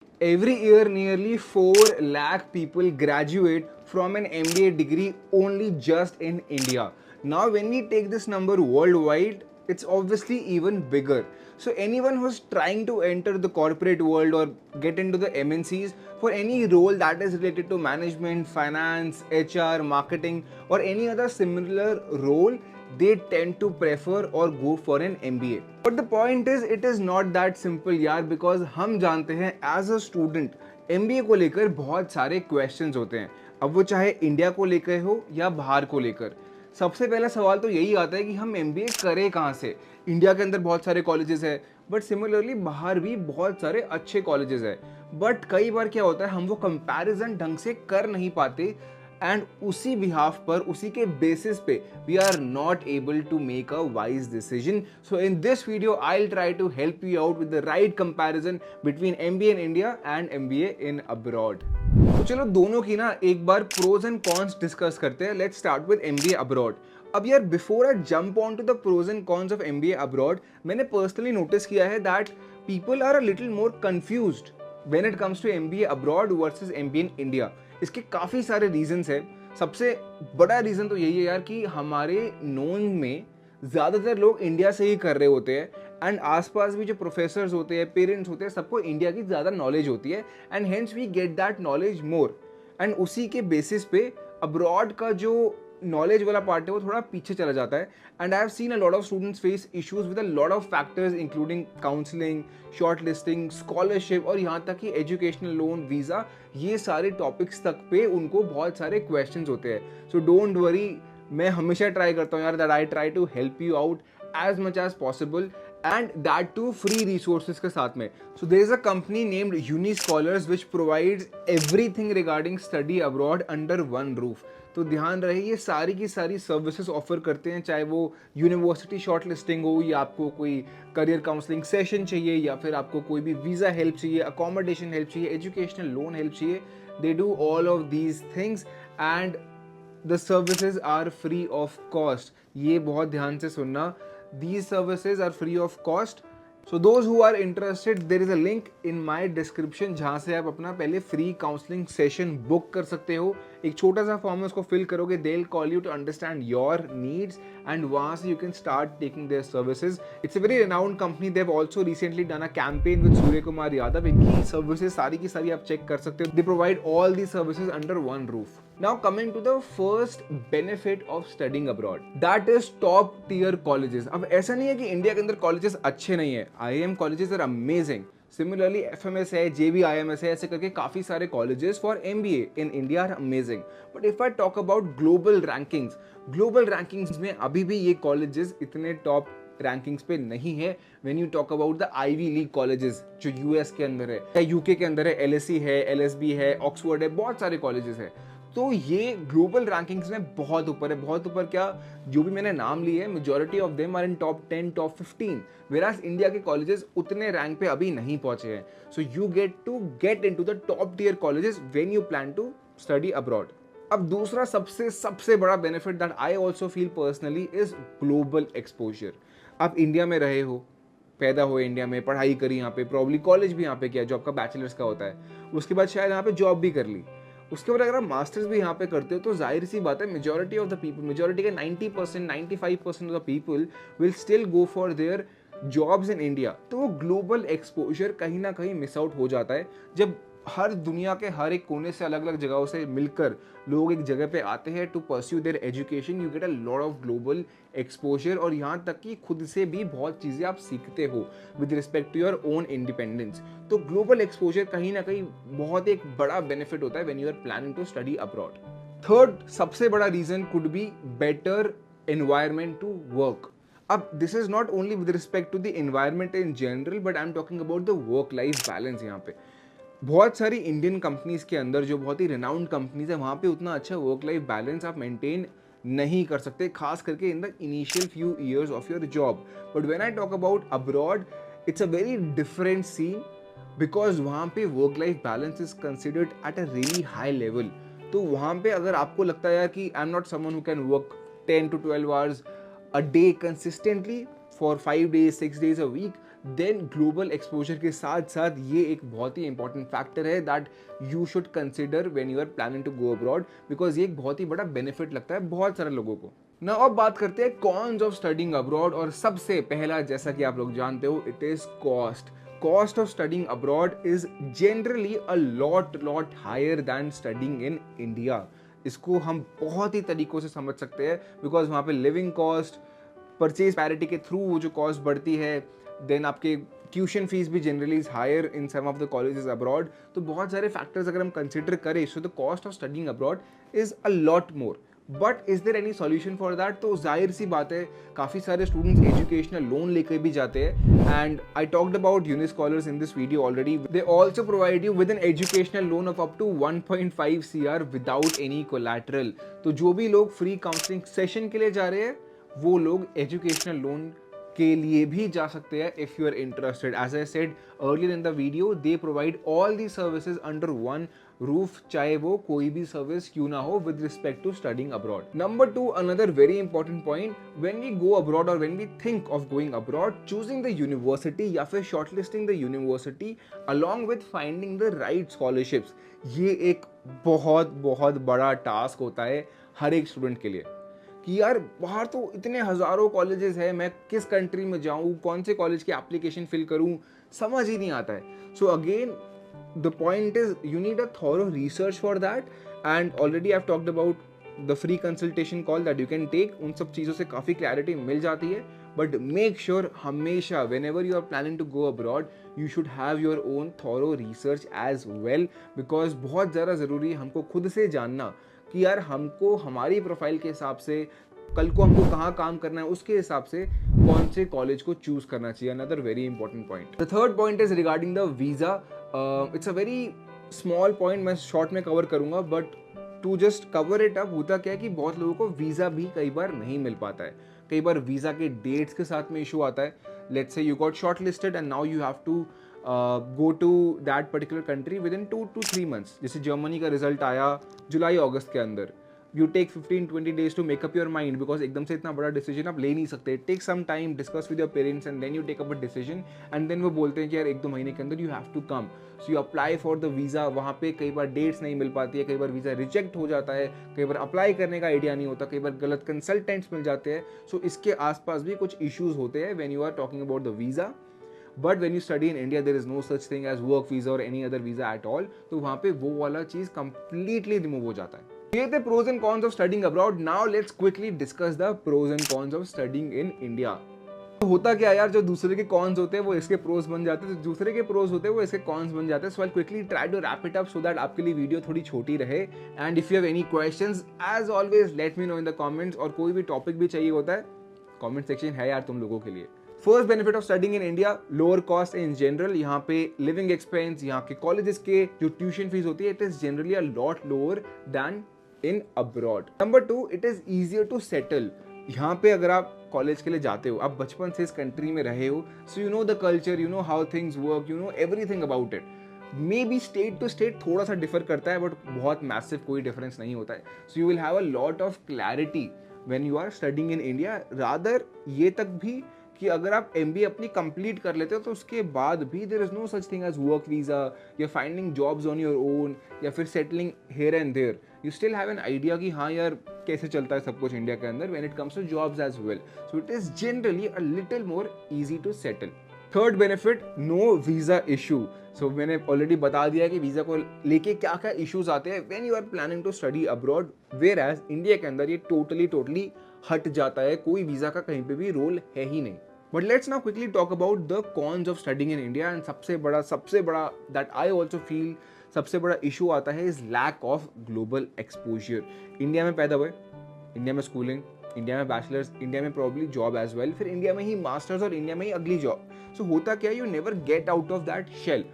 Every year, nearly 4 lakh people graduate from an MBA degree only just in India. Now, when we take this number worldwide, it's obviously even bigger. So, anyone who's trying to enter the corporate world or get into the MNCs for any role that is related to management, finance, HR, marketing, or any other similar role, they tend to prefer or go for an MBA. But the point is, it is not that simple यार, because हम जानते हैं as a student MBA को लेकर बहुत सारे questions होते हैं, अब वो चाहे इंडिया को लेकर हो या बाहर को लेकर। सबसे पहला सवाल तो यही आता है कि हम MBA करें कहाँ से। इंडिया के अंदर बहुत सारे कॉलेजेस है, बट सिमिलरली बाहर भी बहुत सारे अच्छे कॉलेजेस है, बट कई बार क्या होता है हम वो कंपैरिजन ढंग से कर नहीं पाते, एंड उसी बिहाफ पर, उसी के बेसिस पे we are not able to make a wise decision. So in this video I will try to help you out with the right comparison between MBA in India and MBA in abroad. तो चलो दोनों की ना एक बार pros and cons discuss करते हैं. Let's start with MBA abroad. अब यार before I jump on to the pros and cons of MBA abroad, मैंने पर्सनली नोटिस किया है that people are a little more confused when it comes to MBA abroad versus MBA in India. इसके काफ़ी सारे reasons है. सबसे बड़ा reason तो यही है यार कि हमारे नोन में ज़्यादातर लोग इंडिया से ही कर रहे होते हैं, एंड आसपास भी जो प्रोफेसर्स होते हैं, पेरेंट्स होते हैं, सबको इंडिया की ज़्यादा नॉलेज होती है, and hence we get that knowledge more. एंड उसी के बेसिस पे अब्रॉड का जो नॉलेज वाला पार्ट है वो थोड़ा पीछे चला जाता है. And I have seen a lot of students face issues with a lot of factors including counselling, short listing, scholarship और यहाँ तक कि एजुकेशनल लोन, वीज़ा, ये सारे टॉपिक्स तक पे उनको बहुत सारे क्वेश्चन होते हैं. सो डोंट वरी, मैं हमेशा ट्राई करता हूँ यार that I try to help you out as much as possible, and that too free resources के साथ में. So there is a company named UniScholars which provides everything regarding study abroad under one roof. तो ध्यान रहे ये सारी की सारी सर्विसेज ऑफर करते हैं, चाहे वो यूनिवर्सिटी शॉर्ट लिस्टिंग हो, या आपको कोई करियर काउंसलिंग सेशन चाहिए, या फिर आपको कोई भी वीज़ा हेल्प चाहिए, अकोमोडेशन हेल्प चाहिए, एजुकेशनल लोन हेल्प चाहिए. They do all of these things and the services are free of cost. ये बहुत ध्यान से सुनना, these services are free of cost. So those who are interested, there is a link in my description जहाँ से आप अपना पहले फ्री काउंसलिंग सेशन बुक कर सकते हो. एक छोटा सा फॉर्म है, उसको फिल करोगे, they'll call you to understand your needs, and वहाँ से you can start taking their services. It's a very renowned company. They've also recently done a campaign with Surya Kumar Yadav. इनकी services सारी की सारी आप check कर सकते हो. They provide all these services under one roof. Now coming to the first benefit of studying abroad, that is top tier colleges. अब ऐसा नहीं है कि इंडिया के अंदर कॉलेजेस अच्छे नहीं है. IIM colleges are amazing. Similarly FMS है, JBIMS है, ऐसे करके काफ़ी सारे colleges for MBA in India are amazing. But if I talk about global rankings में अभी भी ये colleges इतने top रैंकिंग्स पे नहीं है. When you talk about the Ivy League colleges जो यूएस के अंदर है या यूके के अंदर है, LSE है, LSB है, ऑक्सफोर्ड है, बहुत सारे कॉलेजेस है. तो ये ग्लोबल रैंकिंग्स में बहुत ऊपर है. बहुत ऊपर क्या, जो भी मैंने नाम लिए हैं majority of them are in top 10, top 15, whereas India के कॉलेजेस उतने रैंक पे अभी नहीं पहुंचे हैं. So you get into the top tier colleges when you plan to study abroad. अब दूसरा सबसे बड़ा benefit that I also feel personally is global exposure. आप इंडिया में रहे हो, पैदा हुए इंडिया में, पढ़ाई करी यहाँ पे, प्रॉब्ली कॉलेज भी यहाँ पे किया जो आपका बैचलर्स का होता है, उसके बाद शायद यहाँ पे जॉब भी कर ली, उसके बाद अगर आप मास्टर्स भी यहाँ पे करते हो, तो जाहिर सी बात है majority of the people, majority के 90%, 95% of the people will still go for their jobs in India. तो वो ग्लोबल एक्सपोजर कहीं ना कहीं मिस आउट हो जाता है जब हर दुनिया के हर एक कोने से अलग अलग जगहों से मिलकर लोग एक जगह पे आते हैं to pursue their education. You get a lot of global exposure, और यहाँ तक कि खुद से भी बहुत चीज़ें आप सीखते हो with respect to your own independence. तो ग्लोबल एक्सपोजर कहीं ना कहीं बहुत एक बड़ा बेनिफिट होता है when you are planning to study abroad. Third सबसे बड़ा reason could be better environment to work. अब this is not only with respect to the environment in general, but I am talking about the work life balance. यहाँ पे बहुत सारी Indian companies के अंदर जो बहुत ही रिनाउंड कंपनीज है, वहाँ पे उतना अच्छा वर्क लाइफ बैलेंस आप मेंटेन नहीं कर सकते, खास करके in the initial few years of your job. But when I talk about abroad, it's a very different scene, because वहाँ पे work life balance is considered at a really high level. तो वहाँ पे अगर आपको लगता है यार कि I am not someone who can work 10 to 12 hours a day consistently for 5 days, 6 days a week, then global exposure के साथ साथ ये एक बहुत ही इंपॉर्टेंट फैक्टर है that you should consider when you are planning to go abroad, because ये एक बहुत ही बड़ा बेनिफिट लगता है बहुत सारे लोगों को। ना अब बात करते हैं कॉन्स ऑफ स्टडिंग अब्रॉड, और सबसे पहला जैसा कि आप लोग जानते हो it is cost. Cost of studying abroad is generally a lot higher than studying in India. इसको हम बहुत ही तरीकों से समझ सकते हैं, बिकॉज वहाँ पे लिविंग कॉस्ट, परचेज पैरिटी के थ्रू वो जो कॉस्ट बढ़ती है, देन आपके ट्यूशन फीस भी generally is higher in some of the colleges abroad. तो बहुत सारे फैक्टर्स अगर हम कंसिडर करें, so the cost of studying abroad is a lot more. But is there any solution for that? तो जाहिर सी बात है, काफ़ी सारे स्टूडेंट्स एजुकेशनल लोन लेकर भी जाते हैं, and I talked about Unischolars in this video already. They also provide you with an educational loan of up to 1.5 CR without any collateral. तो जो भी लोग फ्री काउंसलिंग सेशन के लिए जा रहे हैं, वो लोग एजुकेशनल लोन के लिए भी जा सकते हैं if you are interested. As I said earlier in the video, they provide all the services under one roof, चाहे वो कोई भी सर्विस क्यों ना हो with respect to studying abroad. Number 2, another very important point, when we go abroad और when we think of going abroad, choosing the university या फिर shortlisting the university along with finding the right scholarships, ये एक बहुत बड़ा task होता है हर एक स्टूडेंट के लिए कि यार बाहर तो इतने हज़ारों कॉलेजेस हैं, मैं किस कंट्री में जाऊँ, कौन से कॉलेज की एप्लीकेशन फिल करूँ, समझ ही नहीं आता है। So again the point is you need a thorough research for that, and already I've talked about the free consultation call that you can take। उन सब चीज़ों से काफ़ी क्लैरिटी मिल जाती है, बट मेक श्योर हमेशा whenever you are planning to go abroad you should have your own thorough research as well, because बहुत ज़्यादा ज़रूरी है हमको खुद से जानना कि यार हमको हमारी प्रोफाइल के हिसाब से कल को हमको कहाँ काम करना है, उसके हिसाब से कौन से कॉलेज को चूज करना चाहिए। Another very important point. The third point is regarding the visa. It's a very small point, मैं शॉर्ट में कवर करूंगा, but to just cover it up, होता क्या है कि बहुत लोगों को वीज़ा भी कई बार नहीं मिल पाता है। कई बार वीज़ा के डेट्स के साथ में इशू आता है। Let's say you got shortlisted and now you have to go to that particular country within 2 to 3 months। जैसे जर्मनी का रिजल्ट आया जुलाई अगस्त के अंदर, you take 15-20 days to make up your mind, because एकदम से इतना बड़ा डिसीजन आप ले नहीं सकते। Take some time, discuss with your parents and then you take up a decision, and then वो बोलते हैं कि यार 1-2 महीने के अंदर you have to come. So you apply for the visa. वहाँ पे कई बार डेट्स नहीं मिल पाती है, कई बार वीज़ा रिजेक्ट हो जाता है, कई बार अप्लाई करने का आइडिया नहीं होता, कई बार गलत कंसल्टेंट्स मिल जाते हैं। सो इसके आसपास भी कुछ इशूज़ होते हैं when you are talking about the visa. But when you study in India there is no such thing as work visa और any other visa at all, तो वहाँ पे वो वाला चीज़ कंप्लीटली रिमूव हो जाता है। ये थे pros and cons of studying abroad. Now let's quickly discuss the pros and cons of studying in India. होता क्या यार, जो दूसरे के कॉन्स होते हैं वो इसके प्रोज बन जाते हैं, जो दूसरे के प्रोज होते हैं वो इसके कॉन्स बन जाते हैं। So I quickly try to wrap it up so that आपके लिए वीडियो थोड़ी छोटी रहे। And if you have any questions as always let me know in the comments, और कोई भी टॉपिक भी चाहिए होता है, कमेंट सेक्शन है यार तुम लोगों के लिए। First benefit of studying in India, lower cost in general. यहाँ पे लिविंग एक्सपेंस, यहाँ के कॉलेजेस के जो ट्यूशन फीस होती है, it is generally a lot lower than in abroad. Number 2, it is easier to settle. यहाँ पे अगर आप कॉलेज के लिए जाते हो, आप बचपन से इस कंट्री में रहे हो, so you know the culture, you know how things work, you know everything about it. Maybe state to state थोड़ा सा डिफर करता है, बट बहुत मैसिव कोई डिफरेंस नहीं होता है। So you will have a lot of clarity when you are studying in India. Rather ये तक भी कि अगर आप MBA अपनी कंप्लीट कर लेते हो, तो उसके बाद भी there is no such thing as work visa या finding jobs on your own या फिर settling here and there. You still have an idea कि हाँ यार कैसे चलता है सब कुछ इंडिया के अंदर when it comes to jobs as well. So it is generally a little more easy to settle. Third benefit, no visa issue. So मैंने ऑलरेडी बता दिया कि वीजा को लेके क्या क्या इश्यूज आते हैं when you are planning to study abroad, whereas India के अंदर ये टोटली हट जाता है, कोई वीजा का कहीं पे भी रोल है ही नहीं। But let's now quickly talk about the cons of studying in India. And सबसे बड़ा दैट आई ऑल्सो फील सबसे बड़ा इशू आता है is lack of global exposure. India में पैदा हुए, इंडिया में स्कूलिंग, इंडिया में बैचलर्स, इंडिया में प्रॉब्ली जॉब एज वेल, फिर इंडिया में ही मास्टर्स और इंडिया में ही अगली जॉब। सो होता क्या है, you never get out of that shell,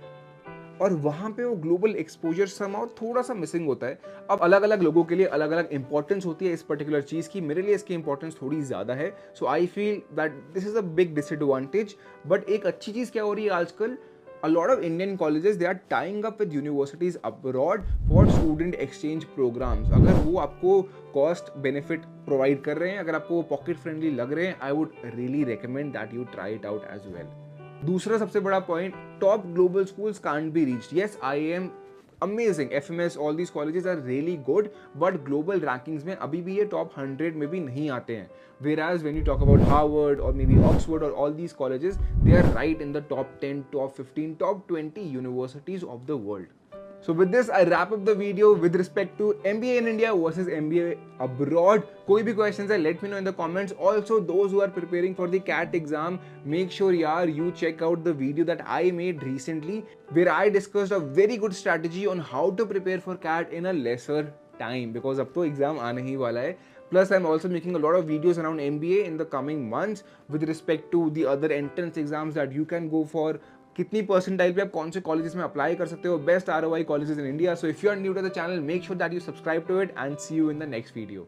और वहाँ पे वो ग्लोबल एक्सपोजर समहाउ थोड़ा सा मिसिंग होता है। अब अलग अलग लोगों के लिए अलग अलग इंपॉर्टेंस होती है इस पर्टिकुलर चीज़ की। मेरे लिए इसकी इंपॉर्टेंस थोड़ी ज़्यादा है। So I feel that this is a big disadvantage. But एक अच्छी चीज़ क्या हो रही है आजकल, a lot of Indian colleges they are tying up with universities abroad for student exchange programs। अगर वो आपको cost benefit provide कर रहे हैं, अगर आपको pocket friendly लग रहे हैं, I would really recommend that you try it out as well। दूसरा सबसे बड़ा point, top global schools can't be reached. Yes, I am amazing, FMS, all these colleges are really good, but global rankings में अभी भी ये top 100 में भी नहीं आते हैं. Whereas when you talk about Harvard or maybe Oxford or all these colleges, they are right in the top 10, top 15, top 20 universities of the world. So with this, I wrap up the video with respect to MBA in India versus MBA abroad. कोई भी questions है, let me know in the comments. Also, those who are preparing for the CAT exam, make sure yaar you check out the video that I made recently, where I discussed a very good strategy on how to prepare for CAT in a lesser time, because अब तो exam आने ही वाला है. Plus, I'm also making a lot of videos around MBA in the coming months with respect to the other entrance exams that you can go for. कितनी percentile पे आप कौन से कॉलेजेस में अप्लाई कर सकते हो, best ROI colleges in India. So if you are new to the channel, make sure that you subscribe to it and see you in the next video.